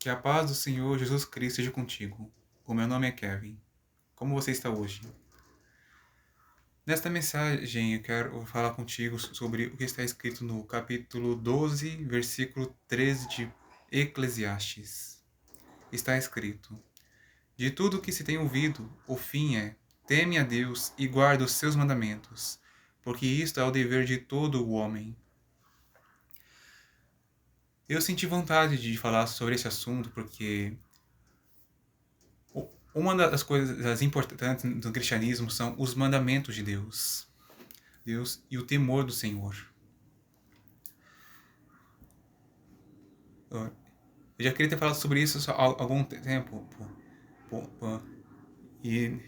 Que a paz do Senhor Jesus Cristo seja contigo. O meu nome é Kevin. Como você está hoje? Nesta mensagem eu quero falar contigo sobre o que está escrito no capítulo 12, versículo 13 de Eclesiastes. Está escrito: De tudo que se tem ouvido, o fim é: teme a Deus e guarda os seus mandamentos, porque isto é o dever de todo o homem. Eu senti vontade de falar sobre esse assunto porque uma das coisas importantes do cristianismo são os mandamentos de Deus. Deus e o temor do Senhor. Eu já queria ter falado sobre isso há algum tempo. E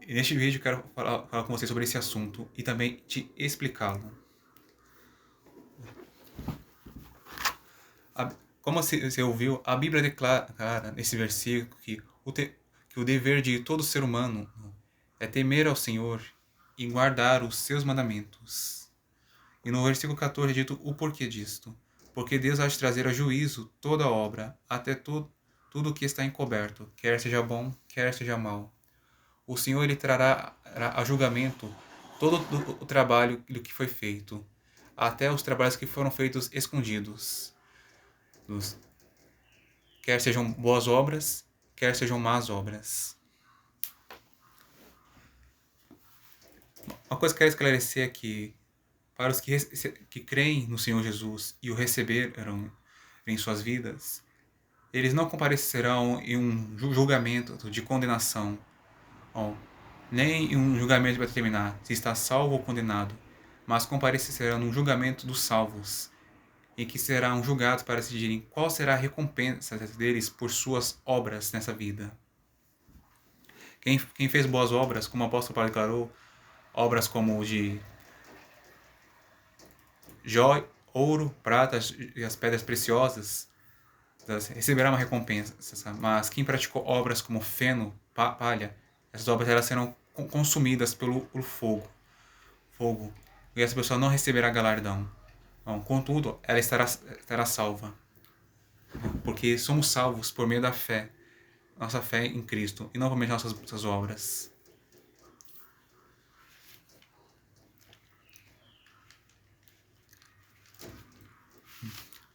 neste vídeo eu quero falar com você sobre esse assunto e também te explicá-lo. Como você ouviu, a Bíblia declara nesse versículo que o dever de todo ser humano é temer ao Senhor e guardar os seus mandamentos. E no versículo 14 é dito o porquê disto. Porque Deus há de trazer a juízo toda obra, até tudo o que está encoberto, quer seja bom, quer seja mal. O Senhor ele trará a julgamento todo o trabalho do que foi feito, até os trabalhos que foram feitos escondidos. Quer sejam boas obras, quer sejam más obras. Uma coisa que eu quero esclarecer é que para os que creem no Senhor Jesus e o receberam em suas vidas, eles não comparecerão em um julgamento de condenação, nem em um julgamento para determinar se está salvo ou condenado, mas comparecerão num julgamento dos salvos, em que serão julgados para decidirem qual será a recompensa deles por suas obras nessa vida. Quem fez boas obras, como o apóstolo Paulo declarou, obras como o de joia, ouro, prata e as pedras preciosas, receberá uma recompensa. Mas quem praticou obras como feno, palha, essas obras elas serão consumidas pelo fogo. E essa pessoa não receberá galardão. Bom, contudo, ela estará salva. Porque somos salvos por meio da fé. Nossa fé em Cristo. E não por meio de nossas obras.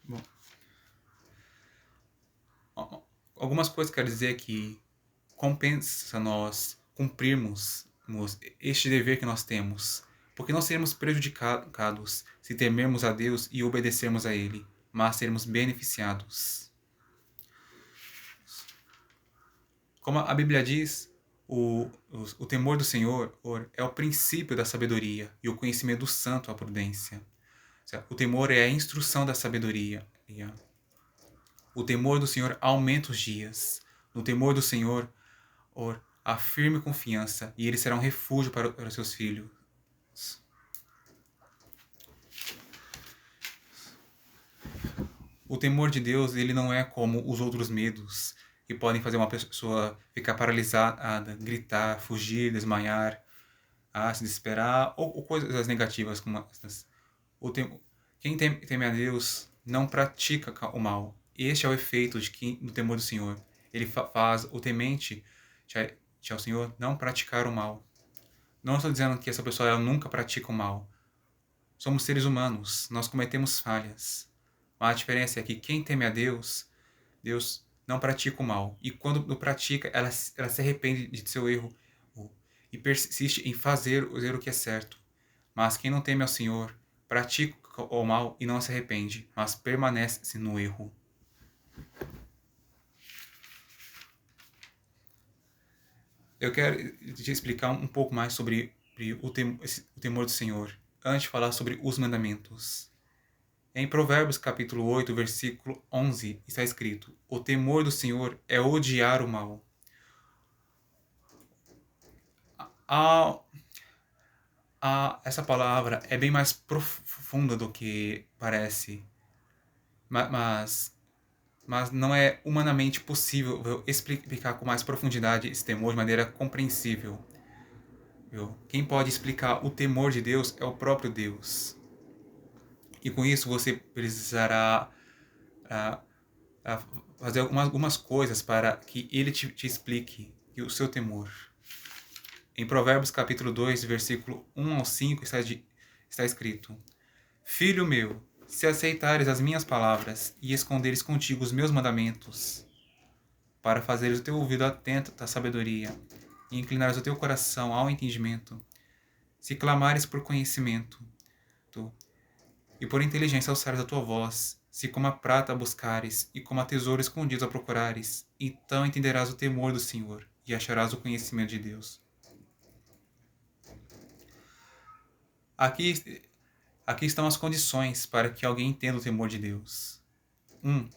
Bom, algumas coisas que eu quero dizer que compensa nós cumprirmos este dever que nós temos, porque não seremos prejudicados se temermos a Deus e obedecermos a Ele, mas seremos beneficiados. Como a Bíblia diz, o temor do Senhor é o princípio da sabedoria e o conhecimento do santo a prudência. O temor é a instrução da sabedoria. O temor do Senhor aumenta os dias. No temor do Senhor há firme confiança e ele será um refúgio para os seus filhos. O temor de Deus ele não é como os outros medos que podem fazer uma pessoa ficar paralisada, gritar, fugir, desmaiar, se desesperar ou coisas negativas como essas. Quem teme a Deus não pratica o mal. Este é o efeito do temor do Senhor. Ele faz o temente ao Senhor não praticar o mal. Não estou dizendo que essa pessoa ela nunca pratica o mal. Somos seres humanos, nós cometemos falhas. Mas a diferença é que quem teme a Deus, Deus não pratica o mal. E quando pratica, ela se arrepende de seu erro e persiste em fazer o que é certo. Mas quem não teme ao Senhor, pratica o mal e não se arrepende, mas permanece no erro. Eu quero te explicar um pouco mais sobre o temor do Senhor, antes de falar sobre os mandamentos. Em Provérbios capítulo 8, versículo 11, está escrito: O temor do Senhor é odiar o mal. Essa palavra é bem mais profunda do que parece, mas não é humanamente possível explicar com mais profundidade esse temor de maneira compreensível. Quem pode explicar o temor de Deus é o próprio Deus. E com isso você precisará a fazer algumas coisas para que ele te explique o seu temor. Em Provérbios capítulo 2, versículo 1 ao 5, está escrito: Filho meu, se aceitares as minhas palavras e esconderes contigo os meus mandamentos, para fazeres o teu ouvido atento à sabedoria e inclinares o teu coração ao entendimento, se clamares por conhecimento e por inteligência alçares a tua voz, se como a prata a buscares e como a tesouro escondido a procurares, então entenderás o temor do Senhor e acharás o conhecimento de Deus. Aqui estão as condições para que alguém entenda o temor de Deus. 1.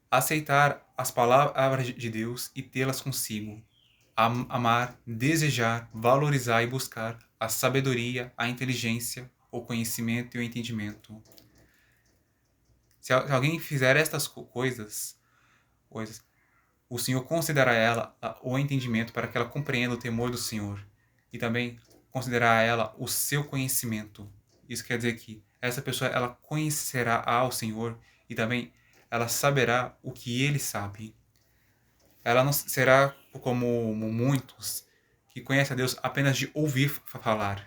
Aceitar as palavras de Deus e tê-las consigo. Amar, desejar, valorizar e buscar a sabedoria, a inteligência, o conhecimento e o entendimento. Se alguém fizer estas coisas, o Senhor considerará ela o entendimento para que ela compreenda o temor do Senhor. E também considerará ela o seu conhecimento. Isso quer dizer que essa pessoa ela conhecerá ao Senhor e também ela saberá o que ele sabe. Ela não será como muitos que conhecem a Deus apenas de ouvir falar.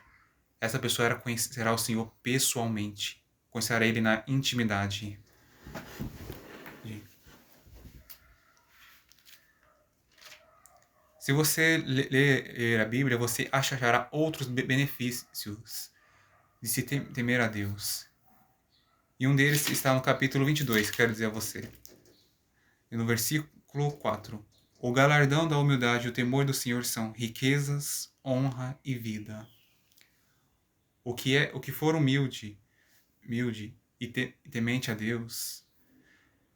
Essa pessoa conhecerá o Senhor pessoalmente. Conhecerá ele na intimidade. Se você ler a Bíblia, você achará outros benefícios de se temer a Deus. E um deles está no capítulo 22, quero dizer a você. E no versículo 4. O galardão da humildade e o temor do Senhor são riquezas, honra e vida. O que for humilde e temente a Deus,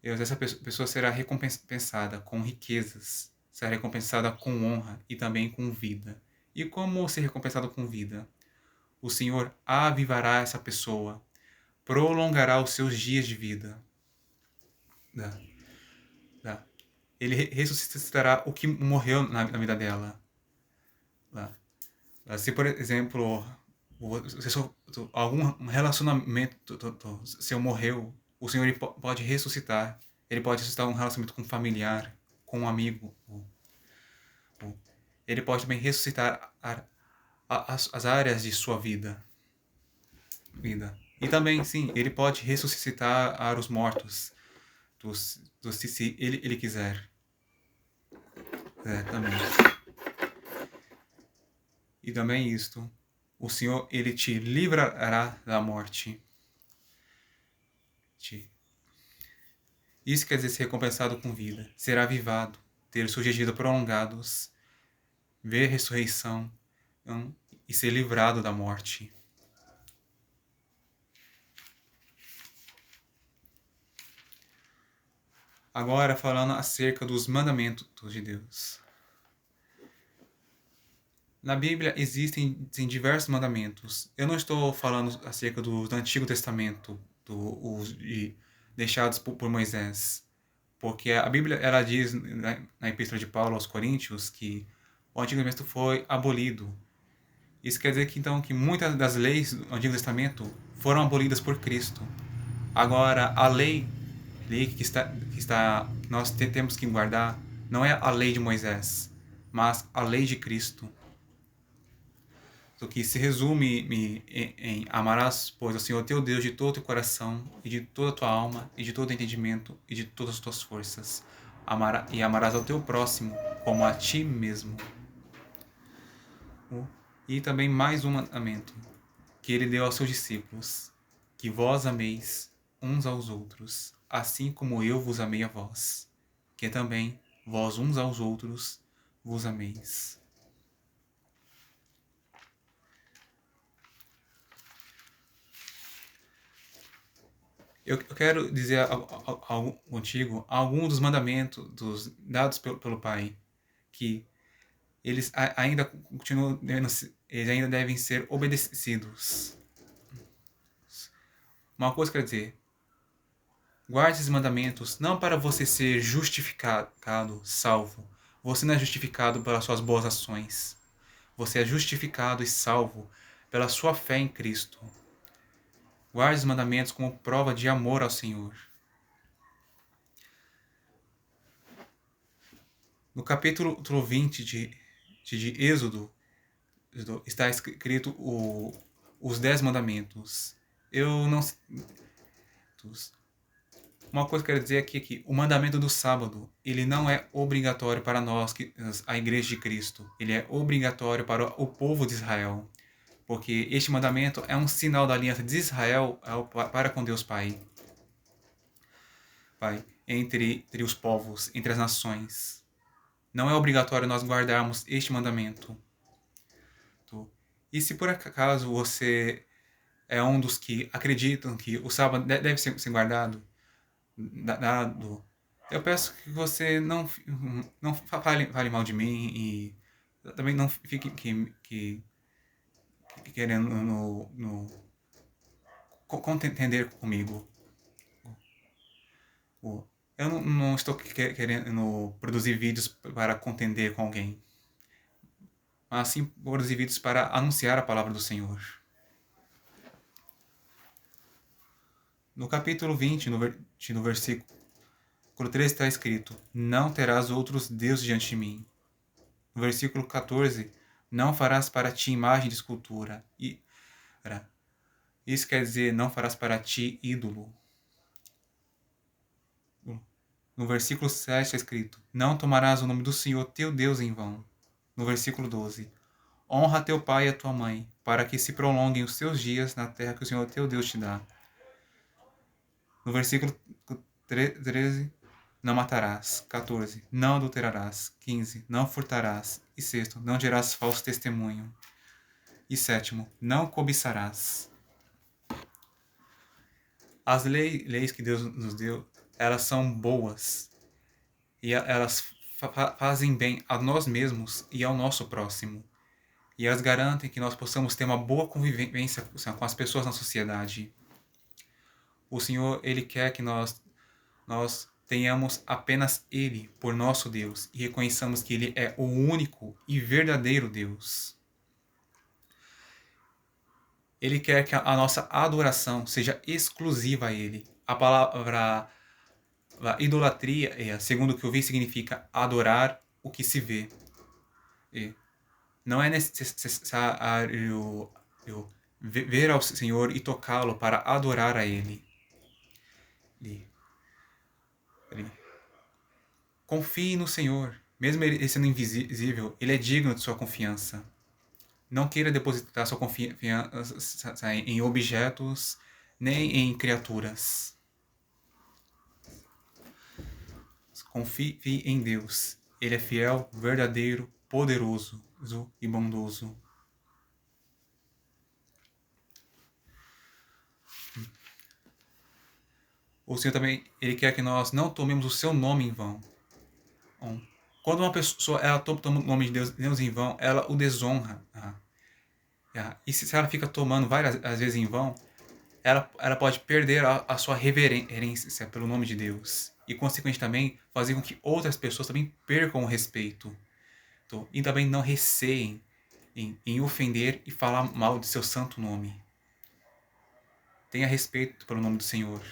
essa pessoa será recompensada com riquezas, será recompensada com honra e também com vida. E como ser recompensado com vida? O Senhor avivará essa pessoa, prolongará os seus dias de vida. Ele ressuscitará o que morreu na vida dela. Se, por exemplo, algum relacionamento seu morreu, o Senhor ele pode ressuscitar. Ele pode ressuscitar um relacionamento com um familiar, com um amigo. Ele pode também ressuscitar as áreas de sua vida. E também, sim, ele pode ressuscitar os mortos, se ele quiser. Também. E também isto, o Senhor, ele te livrará da morte. Isso quer dizer ser recompensado com vida, ser avivado, ter os seus dias de vida prolongados, ver a ressurreição e ser livrado da morte. Agora falando acerca dos mandamentos de Deus. Na Bíblia existem diversos mandamentos. Eu não estou falando acerca do Antigo Testamento, deixados por Moisés. Porque a Bíblia ela diz na Epístola de Paulo aos Coríntios que o Antigo Testamento foi abolido. Isso quer dizer que então que muitas das leis do Antigo Testamento foram abolidas por Cristo. Agora a lei que nós temos que guardar não é a lei de Moisés, mas a lei de Cristo. O que se resume em amarás, pois, ao Senhor teu Deus de todo o teu coração, e de toda a tua alma, e de todo o entendimento, e de todas as tuas forças. E amarás ao teu próximo como a ti mesmo. E também mais um mandamento, que ele deu aos seus discípulos, que vós ameis uns aos outros, assim como eu vos amei a vós, que também vós uns aos outros vos ameis. Eu quero dizer contigo alguns dos mandamentos dados pelo Pai, que eles ainda eles ainda devem ser obedecidos. Uma coisa quer dizer, guarde esses mandamentos não para você ser justificado, salvo. Você não é justificado pelas suas boas ações. Você é justificado e salvo pela sua fé em Cristo. Guarde os mandamentos como prova de amor ao Senhor. No capítulo 20 de Êxodo, está escrito os 10 mandamentos. Eu não. Uma coisa que eu quero dizer aqui é que o mandamento do sábado, ele não é obrigatório para nós, a Igreja de Cristo. Ele é obrigatório para o povo de Israel. Porque este mandamento é um sinal da aliança de Israel para com Deus Pai. Pai, entre os povos, entre as nações. Não é obrigatório nós guardarmos este mandamento. E se por acaso você é um dos que acreditam que o sábado deve ser guardado, eu peço que você não fale mal de mim e também não fique querendo contender comigo. Eu não estou querendo produzir vídeos para contender com alguém, mas sim produzir vídeos para anunciar a palavra do Senhor. No capítulo 20, no versículo 13 está escrito: não terás outros deuses diante de mim. No versículo 14, não farás para ti imagem de escultura. Isso quer dizer, não farás para ti ídolo. No versículo 7 está escrito: não tomarás o nome do Senhor teu Deus em vão. No versículo 12, honra teu pai e a tua mãe, para que se prolonguem os teus dias na terra que o Senhor teu Deus te dá. No versículo 13, não matarás. 14, não adulterarás. 15, não furtarás. E 6, não dirás falso testemunho. E 7, não cobiçarás. As leis que Deus nos deu, elas são boas. E elas fazem bem a nós mesmos e ao nosso próximo. E elas garantem que nós possamos ter uma boa convivência com as pessoas na sociedade. O Senhor, Ele quer que nós tenhamos apenas Ele por nosso Deus e reconheçamos que Ele é o único e verdadeiro Deus. Ele quer que a nossa adoração seja exclusiva a Ele. A palavra idolatria, segundo o que eu vi, significa adorar o que se vê. Não é necessário ver ao Senhor e tocá-lo para adorar a Ele. Confie no Senhor. Mesmo Ele sendo invisível, Ele é digno de sua confiança. Não queira depositar sua confiança em objetos nem em criaturas. Confie em Deus. Ele é fiel, verdadeiro, poderoso e bondoso. O Senhor também, Ele quer que nós não tomemos o seu nome em vão. Quando uma pessoa toma o nome de Deus em vão, ela o desonra. E se ela fica tomando várias vezes em vão, ela pode perder a sua reverência pelo nome de Deus. E, consequentemente, também fazer com que outras pessoas também percam o respeito. E também não receiem em ofender e falar mal de seu santo nome. Tenha respeito pelo nome do Senhor.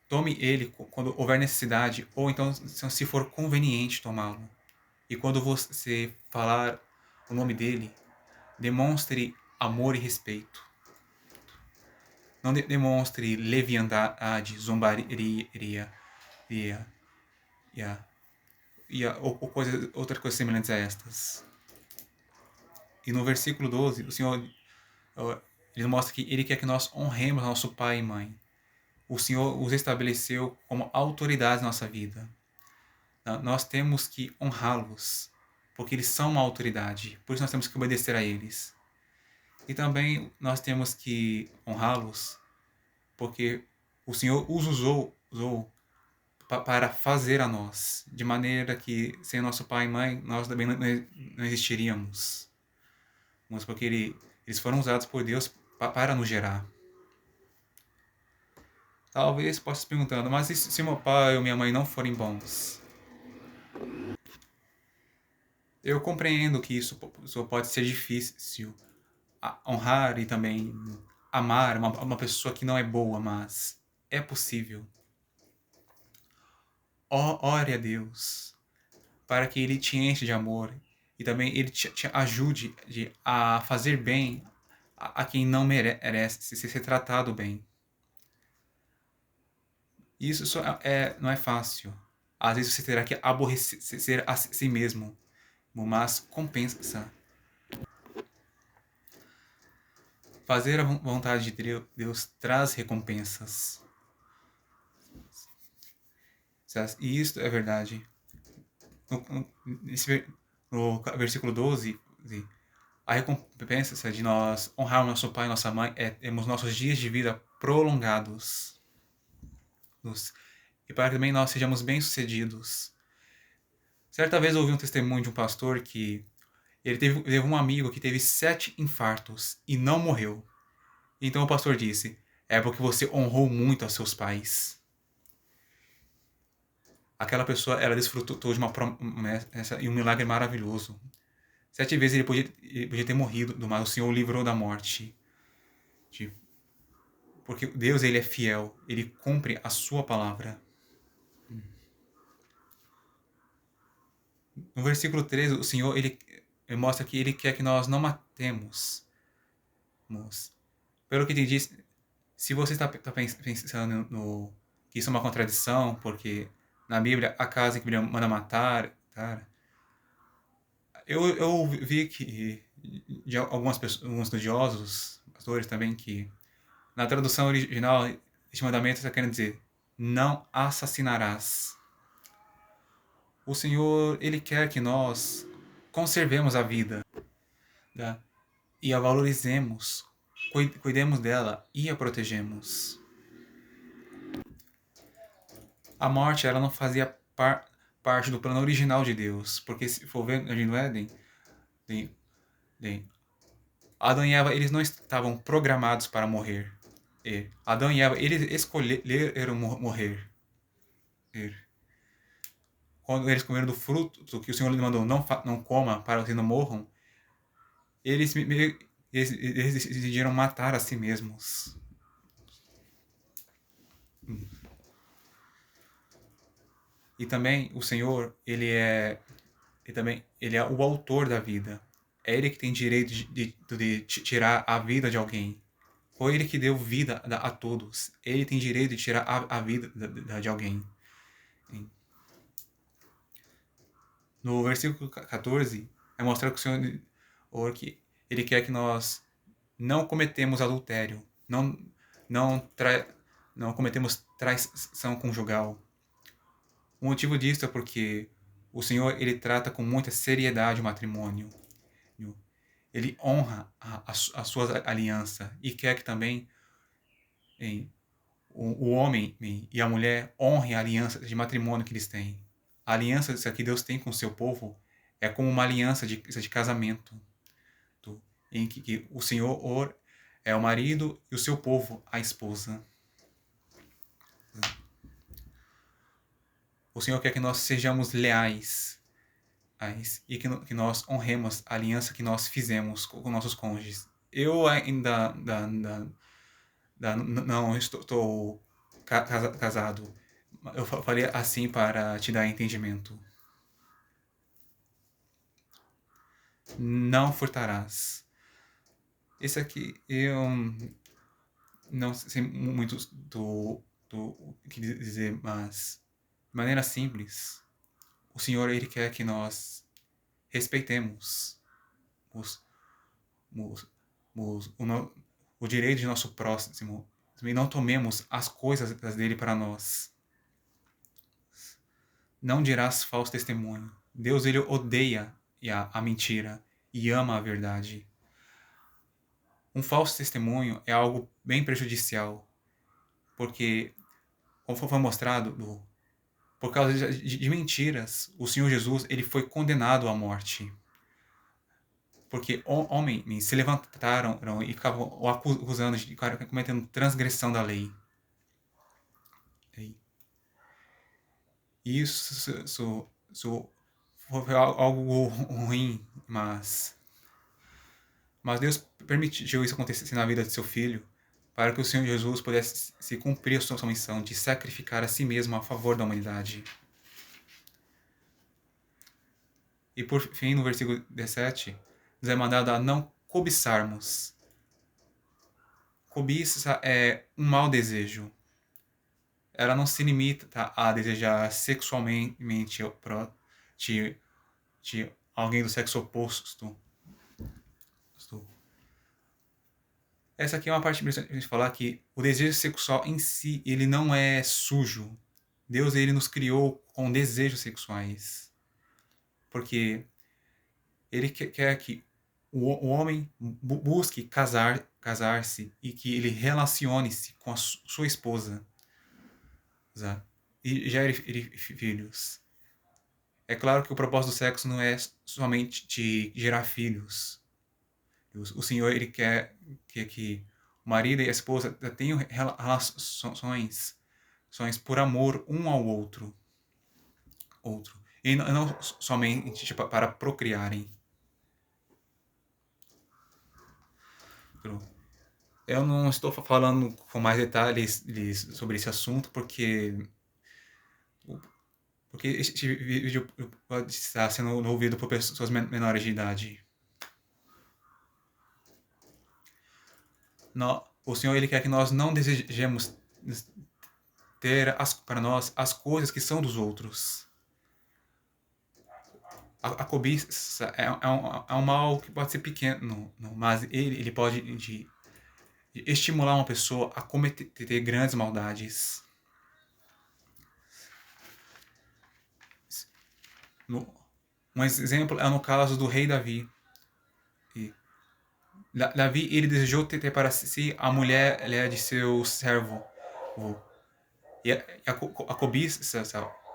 Tome ele quando houver necessidade, ou então se for conveniente tomá-lo. E quando você falar o nome dele, demonstre amor e respeito. Não demonstre leviandade, zombaria ou outras coisas semelhantes a estas. E no versículo 12, o Senhor ele mostra que Ele quer que nós honremos nosso pai e mãe. O Senhor os estabeleceu como autoridades na nossa vida. Nós temos que honrá-los, porque eles são uma autoridade. Por isso nós temos que obedecer a eles. E também nós temos que honrá-los, porque o Senhor os usou para fazer a nós, de maneira que, sem nosso pai e mãe, nós também não existiríamos. Mas porque eles foram usados por Deus para nos gerar. Talvez possa se perguntando, mas e se meu pai ou minha mãe não forem bons? Eu compreendo que isso pode ser difícil, honrar e também amar uma pessoa que não é boa, mas é possível. ore a Deus para que Ele te enche de amor e também Ele te ajude a fazer bem a quem não merece ser tratado bem. Isso só não é fácil. Às vezes você terá que aborrecer a si mesmo, mas compensa. Fazer a vontade de Deus traz recompensas. E isso é verdade. No versículo 12, a recompensa de nós honrarmos nosso pai e nossa mãe é termos nossos dias de vida prolongados. E para que também nós sejamos bem-sucedidos. Certa vez eu ouvi um testemunho de um pastor que ele teve um amigo que teve 7 infartos e não morreu. Então o pastor disse: é porque você honrou muito aos seus pais. Aquela pessoa, ela desfrutou de uma promessa e um milagre maravilhoso. 7 vezes ele podia ter morrido, mas o Senhor o livrou da morte. Porque Deus, ele é fiel, ele cumpre a sua palavra. No versículo 13, o Senhor, ele mostra que ele quer que nós não matemos. Pelo que ele diz, se você está pensando que isso é uma contradição, porque na Bíblia a casa que Bíblia manda matar, cara, eu vi que de alguns estudiosos, pastores também, que na tradução original este mandamento está querendo dizer: não assassinarás. O Senhor, ele quer que nós conservemos a vida, tá? E a valorizemos, cuidemos dela e a protegemos. A morte, ela não fazia parte do plano original de Deus, porque se for ver no Jardim do Éden, Adão e Eva, eles não estavam programados para morrer. Adão e Eva, eles escolheram morrer. Quando eles comeram do fruto que o Senhor lhe mandou, não coma para que não morram, eles decidiram matar a si mesmos. E também o Senhor, ele é o autor da vida. É ele que tem direito de tirar a vida de alguém. Foi ele que deu vida a todos. Ele tem direito de tirar a vida de alguém. No versículo 14, é mostrar que o Senhor, que ele quer que nós não cometemos adultério, não cometemos traição conjugal. O motivo disso é porque o Senhor, ele trata com muita seriedade o matrimônio. Ele honra a sua aliança e quer que também o homem e a mulher honrem a aliança de matrimônio que eles têm. A aliança que Deus tem com o seu povo é como uma aliança de casamento, em que o Senhor é o marido e o seu povo a esposa. O Senhor quer que nós sejamos leais e que nós honremos a aliança que nós fizemos com nossos cônjuges. Eu ainda não estou casado. Eu falei assim para te dar entendimento. Não furtarás. Esse aqui eu não sei muito do que dizer, mas de maneira simples, o Senhor, ele quer que nós respeitemos o direito de nosso próximo, e não tomemos as coisas dele para nós. Não dirás falso testemunho. Deus, ele odeia a mentira e ama a verdade. Um falso testemunho é algo bem prejudicial, porque, como foi mostrado, por causa de mentiras, o Senhor Jesus, ele foi condenado à morte. Porque homens se levantaram e ficavam o acusando de cometendo transgressão da lei. Isso foi algo ruim, mas Deus permitiu isso acontecer na vida de seu filho para que o Senhor Jesus pudesse se cumprir a sua missão de sacrificar a si mesmo a favor da humanidade. E por fim, no versículo 17, nos é mandado a não cobiçarmos. Cobiça é um mau desejo. Ela não se limita a desejar sexualmente de, de alguém do sexo oposto. Essa aqui é uma parte interessante de falar que o desejo sexual em si, ele não é sujo. Deus, ele nos criou com desejos sexuais. Porque ele quer que o homem busque casar-se e que ele relacione-se com a sua esposa. E gere filhos. É claro que o propósito do sexo não é somente de gerar filhos. O Senhor, ele quer que o marido e a esposa tenham relações por amor um ao outro. E não somente tipo, para procriarem. Eu não estou falando com mais detalhes sobre esse assunto porque este vídeo pode estar sendo ouvido por pessoas menores de idade. O Senhor, ele quer que nós não desejemos ter para nós as coisas que são dos outros. A cobiça é um mal que pode ser pequeno, mas ele pode estimular uma pessoa a cometer grandes maldades. Um exemplo é no caso do rei Davi. Davi, ele desejou ter para si a mulher de seu servo. E a cobiça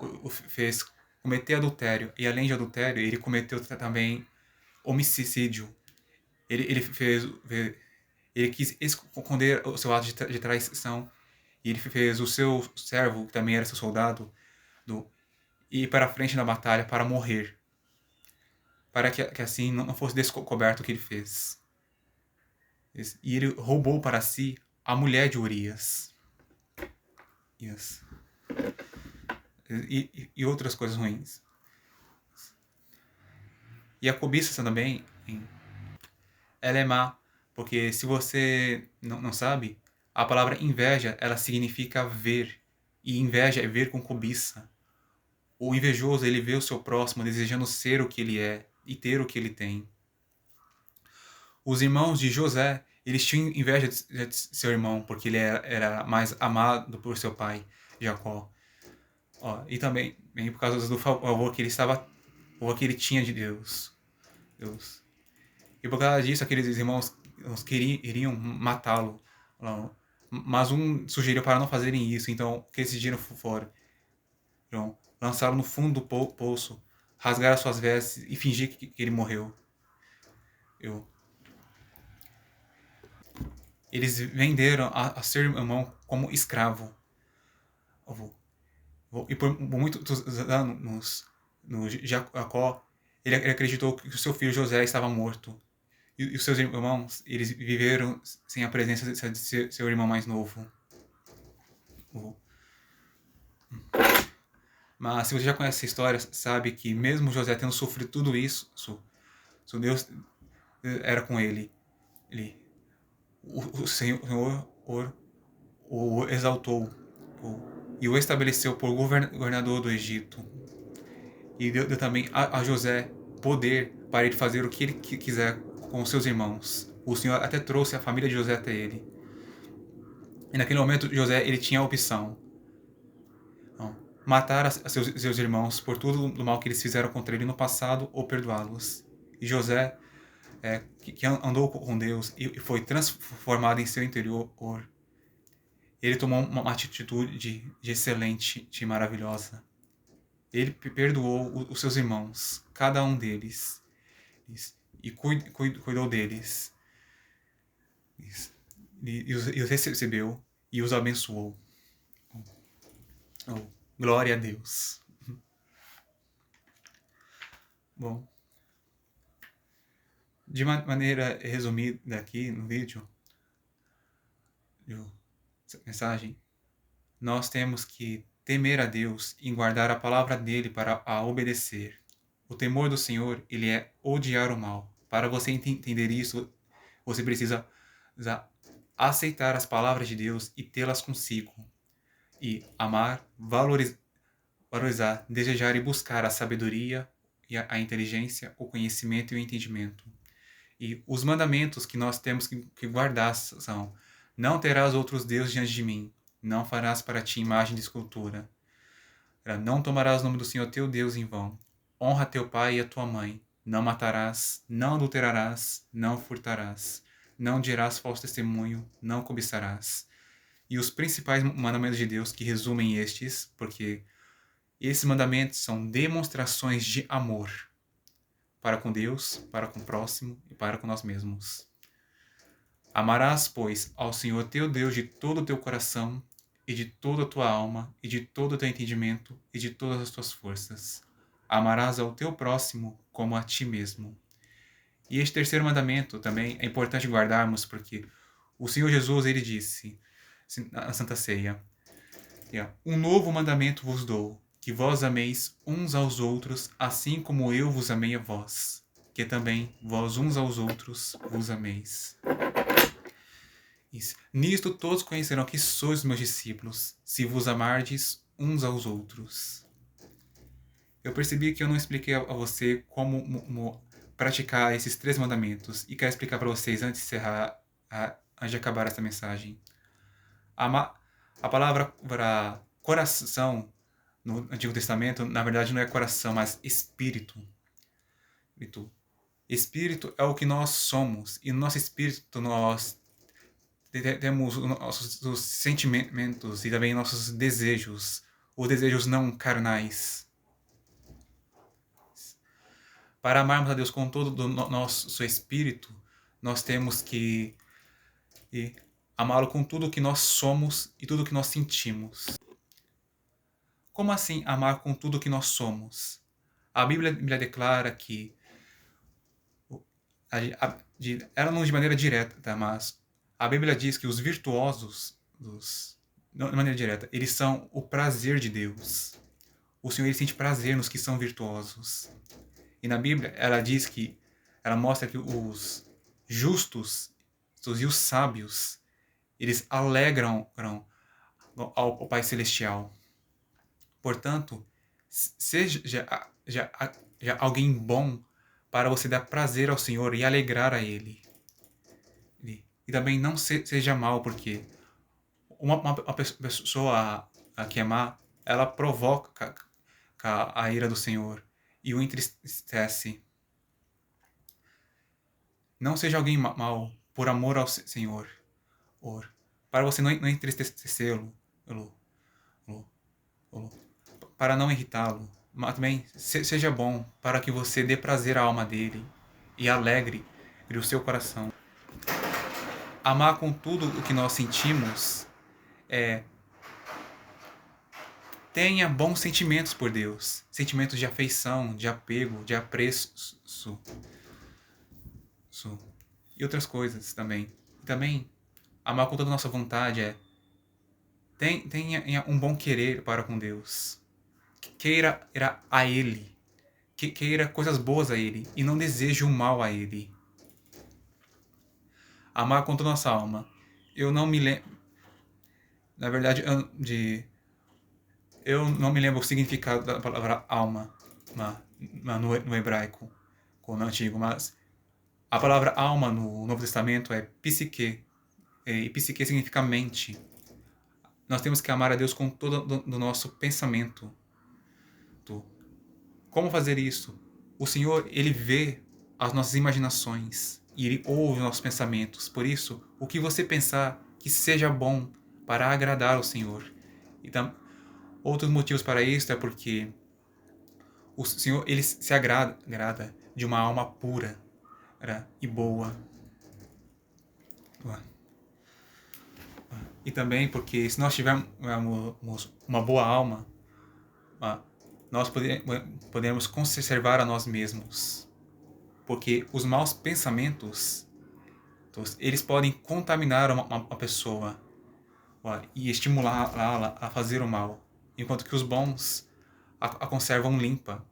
o fez cometer adultério. E além de adultério, ele cometeu também homicídio. Ele quis esconder o seu ato de traição. E ele fez o seu servo, que também era seu soldado, ir para a frente da batalha para morrer. Para que assim não fosse descoberto o que ele fez. E ele roubou para si a mulher de Urias. Yes. E outras coisas ruins. E a cobiça também, ela é má, porque se você não sabe, a palavra inveja, ela significa ver. E inveja é ver com cobiça. O invejoso, ele vê o seu próximo desejando ser o que ele é e ter o que ele tem. Os irmãos de José, eles tinham inveja de seu irmão, porque ele era mais amado por seu pai, Jacó. E também por causa do favor que ele tinha de Deus. E por causa disso, aqueles irmãos iriam matá-lo. Mas um sugeriu para não fazerem isso, então o que eles decidiram fora? Então, lançaram no fundo do poço, rasgaram suas vestes e fingir que ele morreu. Eles venderam a seu irmão como escravo. E por muitos anos, no Jacó, ele acreditou que o seu filho José estava morto. E os seus irmãos, eles viveram sem a presença de seu irmão mais novo. Mas se você já conhece essa história, sabe que mesmo José tendo sofrido tudo isso, Deus era com ele. O Senhor o exaltou e o estabeleceu por governador do Egito. E deu também a José poder para ele fazer o que ele quiser com os seus irmãos. O Senhor até trouxe a família de José até ele. E naquele momento, José ele tinha a opção. Matar seus irmãos por tudo do mal que eles fizeram contra ele no passado ou perdoá-los. E José, que andou com Deus e foi transformado em seu interior, ele tomou uma atitude de excelente, de maravilhosa. Ele perdoou os seus irmãos, cada um deles, e cuidou deles, e os recebeu e os abençoou. Glória a Deus. Bom, de maneira resumida aqui no vídeo, essa mensagem, nós temos que temer a Deus e guardar a palavra dele para a obedecer. O temor do Senhor, ele é odiar o mal. Para você entender isso, você precisa aceitar as palavras de Deus e tê-las consigo. E amar, valorizar, desejar e buscar a sabedoria e a inteligência, o conhecimento e o entendimento. E os mandamentos que nós temos que guardar são: não terás outros deuses diante de mim, não farás para ti imagem de escultura, não tomarás o nome do Senhor teu Deus em vão, honra teu pai e a tua mãe, não matarás, não adulterarás, não furtarás, não dirás falso testemunho, não cobiçarás. E os principais mandamentos de Deus, que resumem estes, porque esses mandamentos são demonstrações de amor para com Deus, para com o próximo e para com nós mesmos. Amarás, pois, ao Senhor teu Deus de todo o teu coração, e de toda a tua alma, e de todo o teu entendimento, e de todas as tuas forças. Amarás ao teu próximo como a ti mesmo. E este terceiro mandamento também é importante guardarmos, porque o Senhor Jesus, ele disse na Santa Ceia: um novo mandamento vos dou, que vós ameis uns aos outros, assim como eu vos amei a vós, que também vós uns aos outros vos ameis. Nisto todos conhecerão que sois meus discípulos, se vos amardes uns aos outros. Eu percebi que eu não expliquei a você como praticar esses 3 mandamentos, e quero explicar para vocês antes de encerrar, antes de acabar essa mensagem. A palavra coração no Antigo Testamento, na verdade, não é coração, mas espírito. Espírito é o que nós somos, e no nosso espírito nós temos nossos sentimentos e também nossos desejos, os desejos não carnais. Para amarmos a Deus com todo o nosso espírito, nós temos que amá-lo com tudo o que nós somos e tudo o que nós sentimos. Como assim amar com tudo o que nós somos? A Bíblia declara que, ela não de maneira direta, mas a Bíblia diz que os virtuosos, não de maneira direta, eles são o prazer de Deus. O Senhor, ele sente prazer nos que são virtuosos. E na Bíblia ela mostra que os justos e os sábios, eles alegram ao Pai Celestial. Portanto, seja já alguém bom para você dar prazer ao Senhor e alegrar a Ele. E também não seja mal, porque uma pessoa que é má, ela provoca a ira do Senhor e o entristece. Não seja alguém mau por amor ao Senhor, para você não entristecê-lo, para não irritá-lo, mas também seja bom para que você dê prazer à alma dele e alegre o seu coração. Amar com tudo o que nós sentimos tenha bons sentimentos por Deus, sentimentos de afeição, de apego, de apreço e outras coisas também. Também amar com toda a nossa vontade tenha um bom querer para com Deus. Queira a Ele. Queira coisas boas a Ele e não deseje o mal a Ele. Amar com toda a nossa alma. Eu não me lembro. Na verdade, eu não me lembro o significado da palavra alma no hebraico, no antigo, mas a palavra alma no Novo Testamento é psique. E psique significa mente. Nós temos que amar a Deus com todo o nosso pensamento. Como fazer isso? O Senhor, ele vê as nossas imaginações e ele ouve os nossos pensamentos. Por isso, o que você pensar que seja bom para agradar ao Senhor. Então, outros motivos para isso é porque o Senhor, ele se agrada de uma alma pura e boa. E também porque se nós tivermos uma boa alma, nós podemos conservar a nós mesmos. Porque os maus pensamentos, eles podem contaminar uma pessoa e estimulá-la a fazer o mal, enquanto que os bons a conservam limpa.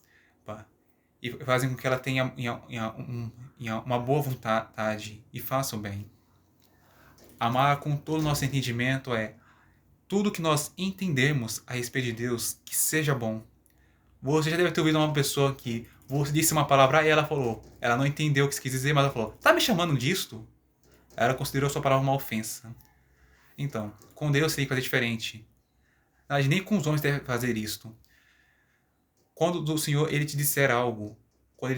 e fazem com que ela tenha uma boa vontade e faça o bem. Amar com todo o nosso entendimento é tudo que nós entendermos a respeito de Deus que seja bom. Você já deve ter ouvido uma pessoa que você disse uma palavra e ela falou, ela não entendeu o que você quis dizer, mas ela falou, tá me chamando disto? Ela considerou sua palavra uma ofensa. Então, com Deus você tem que fazer diferente. Mas nem com os homens deve fazer isto. Quando o Senhor ele te disser algo, quando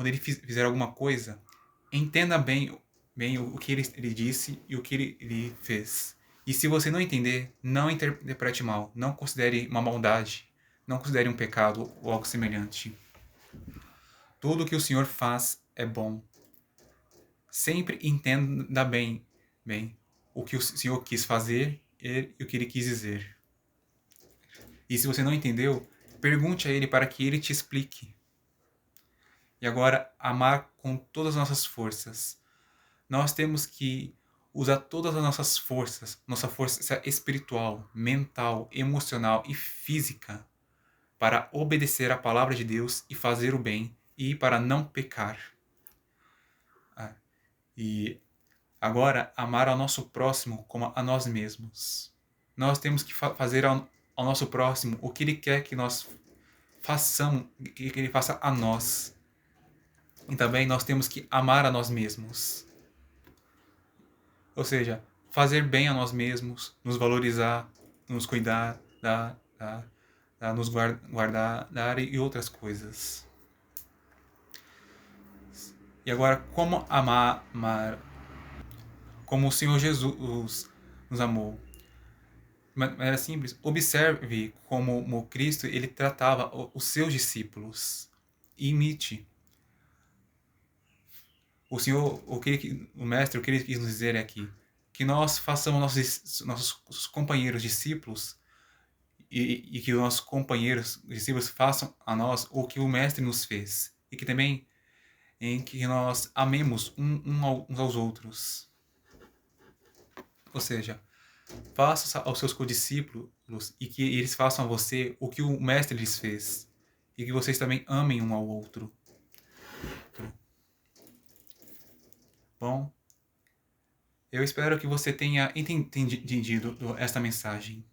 ele fizer alguma coisa, entenda bem o que ele disse e o que ele fez. E se você não entender, não interprete mal, não considere uma maldade, não considere um pecado ou algo semelhante. Tudo que o Senhor faz é bom. Sempre entenda bem o que o Senhor quis fazer e o que ele quis dizer. E se você não entendeu, pergunte a ele para que ele te explique. E agora, amar com todas as nossas forças. Nós temos que usar todas as nossas forças, nossa força espiritual, mental, emocional e física, para obedecer à palavra de Deus e fazer o bem e para não pecar. E agora, amar ao nosso próximo como a nós mesmos. Nós temos que fazer ao nosso próximo o que ele quer que nós façamos, que ele faça a nós. E também nós temos que amar a nós mesmos. Ou seja, fazer bem a nós mesmos, nos valorizar, nos cuidar, nos guardar e outras coisas. E agora, como amar como o Senhor Jesus nos amou? De maneira simples, observe como Cristo ele tratava os seus discípulos. E imite. O Mestre, o que ele quis nos dizer aqui, que nós façamos nossos companheiros discípulos e que os nossos companheiros discípulos façam a nós o que o Mestre nos fez. E que também em que nós amemos uns aos outros. Ou seja, faça aos seus condiscípulos e que eles façam a você o que o Mestre lhes fez. E que vocês também amem um ao outro. Bom, eu espero que você tenha entendido esta mensagem.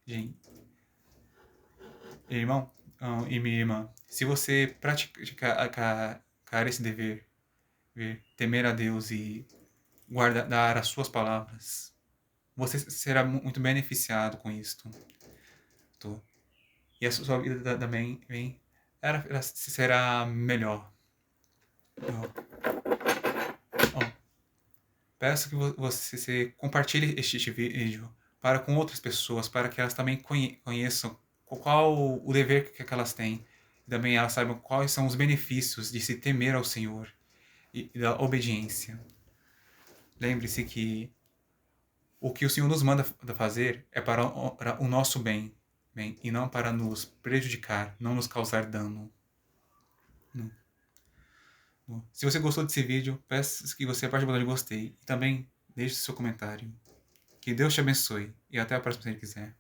Gente, irmão e minha irmã, se você praticar esse dever, temer a Deus e guardar as suas palavras, você será muito beneficiado com isto. E a sua vida também ela será melhor. Peço que você compartilhe este vídeo com outras pessoas, para que elas também conheçam qual o dever que elas têm. E também elas saibam quais são os benefícios de se temer ao Senhor e da obediência. Lembre-se que o que o Senhor nos manda fazer é para o nosso bem, e não para nos prejudicar, não nos causar dano. Se você gostou desse vídeo, peço que você aperte o botão de gostei e também deixe seu comentário. Que Deus te abençoe e até a próxima se ele quiser.